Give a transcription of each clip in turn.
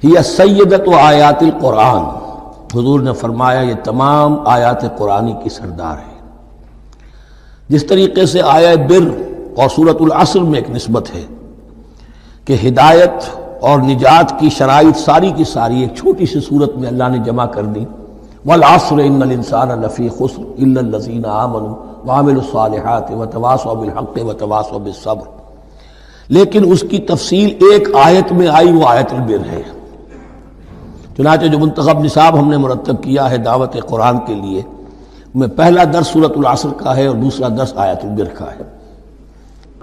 ہی سیدۃ آیات القرآن، حضور نے فرمایا یہ تمام آیات قرآنی کی سردار ہے۔ جس طریقے سے آیہ بر اور سورۃ العصر میں ایک نسبت ہے کہ ہدایت اور نجات کی شرائط ساری کی ساری ایک چھوٹی سی صورت میں اللہ نے جمع کر دی، والعصر ان الانسان لفی خسر الا الذین آمنوا وعملوا الصالحات وتواصوا بالحق وتواصوا بالصبر، لیکن اس کی تفصیل ایک آیت میں آئی، وہ آیت البر ہے۔ چنانچہ جو منتخب نصاب ہم نے مرتب کیا ہے دعوت قرآن کے لیے، میں پہلا درس سورۃ العصر کا ہے اور دوسرا درس آیت البر کا ہے۔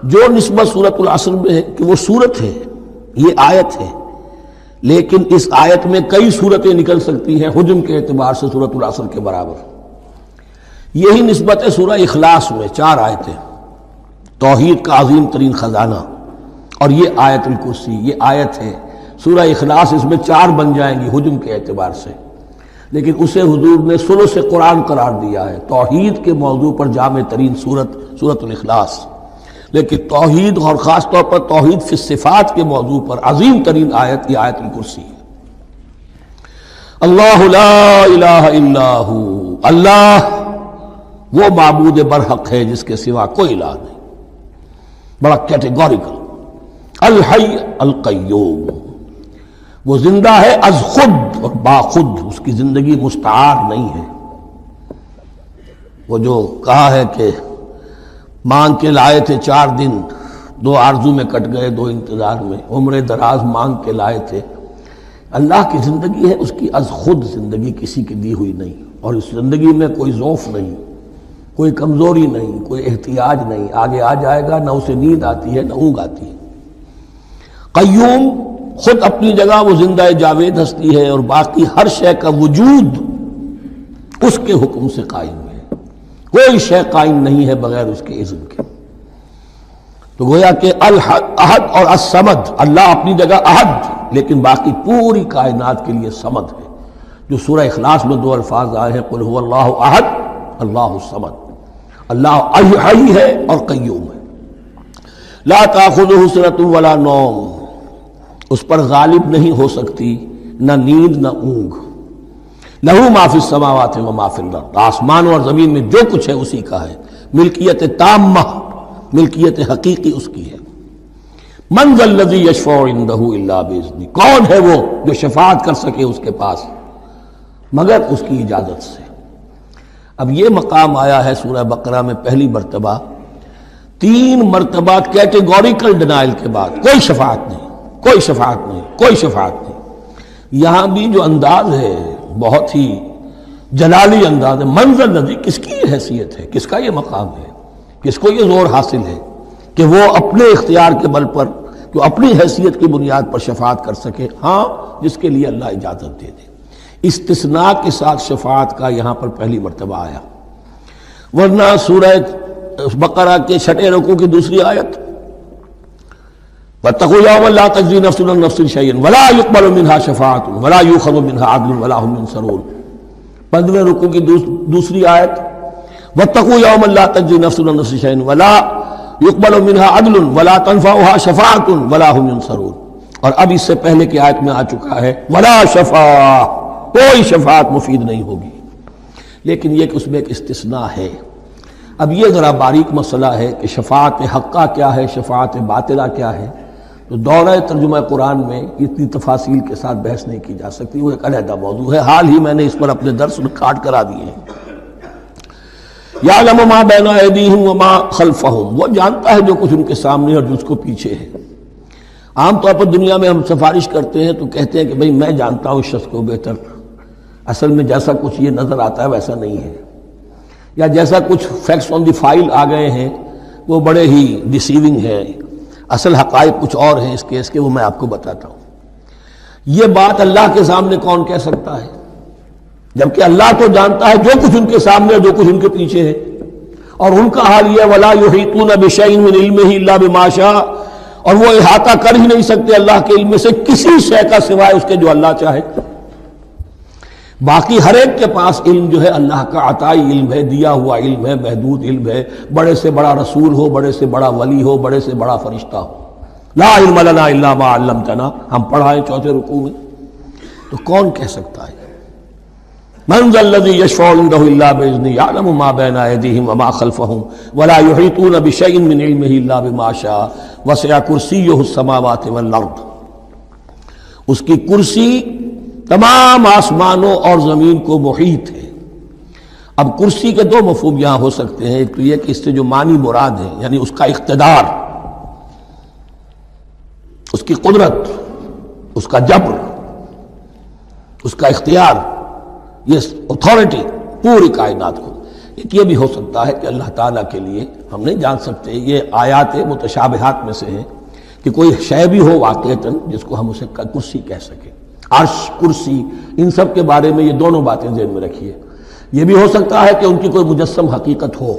جو نسبت سورۃ العصر میں ہے کہ وہ سورت ہے، یہ آیت ہے، لیکن اس آیت میں کئی صورتیں نکل سکتی ہیں حجم کے اعتبار سے سورۃ العصر کے برابر۔ یہی نسبت ہے سورہ اخلاص میں، 4 آیتیں، توحید کا عظیم ترین خزانہ، اور یہ آیت الکرسی، یہ آیت ہے سورہ اخلاص، اس میں 4 بن جائیں گی حجم کے اعتبار سے، لیکن اسے حضور نے ثلث قرآن قرار دیا ہے۔ توحید کے موضوع پر جامع ترین سورۃ الاخلاص، لیکن توحید اور خاص طور پر توحید فی الصفات کے موضوع پر عظیم ترین آیت یہ آیت الکرسی ہے۔ اللہ لا الہ الا ہو، اللہ وہ معبود برحق ہے جس کے سوا کوئی الہ نہیں، بڑا کیٹیگوریکل۔ الحی القیوم، وہ زندہ ہے از خود اور باخود، اس کی زندگی مستعار نہیں ہے۔ وہ جو کہا ہے کہ مانگ کے لائے تھے 4 دن، 2 آرزو میں کٹ گئے 2 انتظار میں، عمر دراز مانگ کے لائے تھے۔ اللہ کی زندگی ہے، اس کی از خود زندگی، کسی کی دی ہوئی نہیں، اور اس زندگی میں کوئی ضعف نہیں، کوئی کمزوری نہیں، کوئی احتیاج نہیں، آگے آ جائے گا، نہ اسے نیند آتی ہے نہ اونگ آتی ہے۔ قیوم، خود اپنی جگہ وہ زندہ جاوید ہستی ہے، اور باقی ہر شے کا وجود اس کے حکم سے قائم ہے، کوئی شے قائم نہیں ہے بغیر اس کے اذن کے۔ تو گویا کہ احد اور الصمد، اللہ اپنی جگہ احد، لیکن باقی پوری کائنات کے لیے صمد ہے۔ جو سورہ اخلاص میں 2 الفاظ آئے ہیں، قل هو اللہ احد اللہ الصمد، اللہ حی ہے اور قیوم ہے۔ لا تاخذہ سنۃ ولا نوم، اس پر غالب نہیں ہو سکتی نہ نیند نہ اونگ۔ لہو ما فی السماوات و ما فی الارض، آسمان اور زمین میں جو کچھ ہے اسی کا ہے، ملکیت تامہ، ملکیت حقیقی اس کی ہے۔ من ذا الذی یشفع عندہ الا باذنہ، کون ہے وہ جو شفاعت کر سکے اس کے پاس مگر اس کی اجازت سے۔ اب یہ مقام آیا ہے سورہ بقرہ میں پہلی مرتبہ، 3 مرتبہ کیٹیگوریکل ڈینائل کے بعد، کوئی شفاعت نہیں، کوئی شفاعت نہیں، کوئی شفاعت نہیں۔ یہاں بھی جو انداز ہے بہت ہی جلالی انداز ہے۔ منظر نظی، کس کی یہ حیثیت ہے، کس کا یہ مقام ہے، کس کو یہ زور حاصل ہے کہ وہ اپنے اختیار کے بل پر، جو اپنی حیثیت کی بنیاد پر شفاعت کر سکے؟ ہاں، جس کے لیے اللہ اجازت دے دے۔ استثناء کے ساتھ شفاعت کا یہاں پر پہلی مرتبہ آیا، ورنہ سورہ بقرہ کے 6 رکوع کی دوسری آیت، وَاتَّقُوا يَوْمًا لَا تَجْزِي نَفْسٌ عَن نَفْسٍ شَيْئًا وَلَا يُقْبَلُ مِنْهَا شَفَاعَةٌ وَلَا يُؤْخَذُ مِنْهَا عَدْلٌ وَلَا هُمْ يُنصَرُونَ۔ 15ویں رکوع کی دوسری آیت، وَاتَّقُوا يَوْمًا لَا تَجْزِي نَفْسٌ عَن نَفْسٍ شَيْئًا وَلَا يُقْبَلُ مِنْهَا عَدْلٌ وَلَا تَنفَعُهَا شَفَاعَةٌ وَلَا هُمْ يُنصَرُونَ۔ اور اب اس سے پہلے کی آیت میں آ چکا ہے وَلَا شَفَاعَةٌ، کوئی شفاعت مفید نہیں ہوگی، لیکن یہ کہ اس میں ایک استثناء ہے۔ اب یہ ذرا باریک مسئلہ ہے کہ شفاعت حقہ کیا ہے، شفاعت باطلہ کیا ہے، تو دورہ ترجمہ قرآن میں اتنی تفاصیل کے ساتھ بحث نہیں کی جا سکتی، وہ ایک علیحدہ موضوع ہے۔ حال ہی میں نے اس پر اپنے درس ریکارڈ کرا دیے ہیں۔ یعلم ما بین ایدیہم وما خلفہم، وہ جانتا ہے جو کچھ ان کے سامنے اور جو اس کو پیچھے ہے۔ عام طور پر دنیا میں ہم سفارش کرتے ہیں تو کہتے ہیں کہ بھئی میں جانتا ہوں اس شخص کو بہتر، اصل میں جیسا کچھ یہ نظر آتا ہے ویسا نہیں ہے، یا جیسا کچھ فیکٹس آن دی فائل آ گئے ہیں وہ بڑے ہی ڈیسیونگ ہیں، اصل حقائق کچھ اور ہیں اس کیس کے، وہ میں آپ کو بتاتا ہوں۔ یہ بات اللہ کے سامنے کون کہہ سکتا ہے، جبکہ اللہ تو جانتا ہے جو کچھ ان کے سامنے اور جو کچھ ان کے پیچھے ہے، اور ان کا حال یہ وَلَا يُحِيطُونَ بِشَيْءٍ مِّنْ عِلْمِهِ إِلَّا بِمَا شَاءَ، اور وہ احاطہ کر ہی نہیں سکتے اللہ کے علم سے کسی شے کا سوائے اس کے جو اللہ چاہے۔ باقی ہر ایک کے پاس علم جو ہے اللہ کا عطائی علم ہے، دیا ہوا علم ہے، محدود علم ہے، بڑے سے بڑا رسول ہو، بڑے سے بڑا ولی ہو، بڑے سے بڑا فرشتہ ہو۔ لا علم لنا الا ما علمتنا، ہم پڑھائیں 4 رکوع میں، تو کون کہہ سکتا ہے؟ من ذا الذی یشفع عنده الا باذنہ یعلم ما بین ایدیہم وما خلفہم ولا یحیطون بشیء من علمہ الا بما شاء وسع کرسیہ السماوات والارض. اس کی کرسی تمام آسمانوں اور زمین کو محیط ہے. اب کرسی کے دو مفہوم یہاں ہو سکتے ہیں. ایک تو یہ کہ اس سے جو معنی مراد ہے یعنی اس کا اقتدار، اس کی قدرت، اس کا جبر، اس کا اختیار، یہ اتھارٹی پوری کائنات کو. ایک یہ بھی ہو سکتا ہے کہ اللہ تعالیٰ کے لیے ہم نہیں جان سکتے، یہ آیات متشابہات میں سے ہیں کہ کوئی شے بھی ہو واقعتاً جس کو ہم اسے کرسی کہہ سکیں. عرش، کرسی، ان سب کے بارے میں یہ دونوں باتیں ذہن میں رکھیے. یہ بھی ہو سکتا ہے کہ ان کی کوئی مجسم حقیقت ہو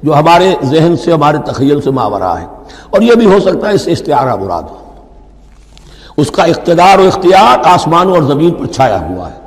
جو ہمارے ذہن سے، ہمارے تخیل سے ماورا ہے، اور یہ بھی ہو سکتا ہے اس سے استعارہ مراد ہو. اس کا اقتدار و اختیار آسمانوں اور زمین پر چھایا ہوا ہے.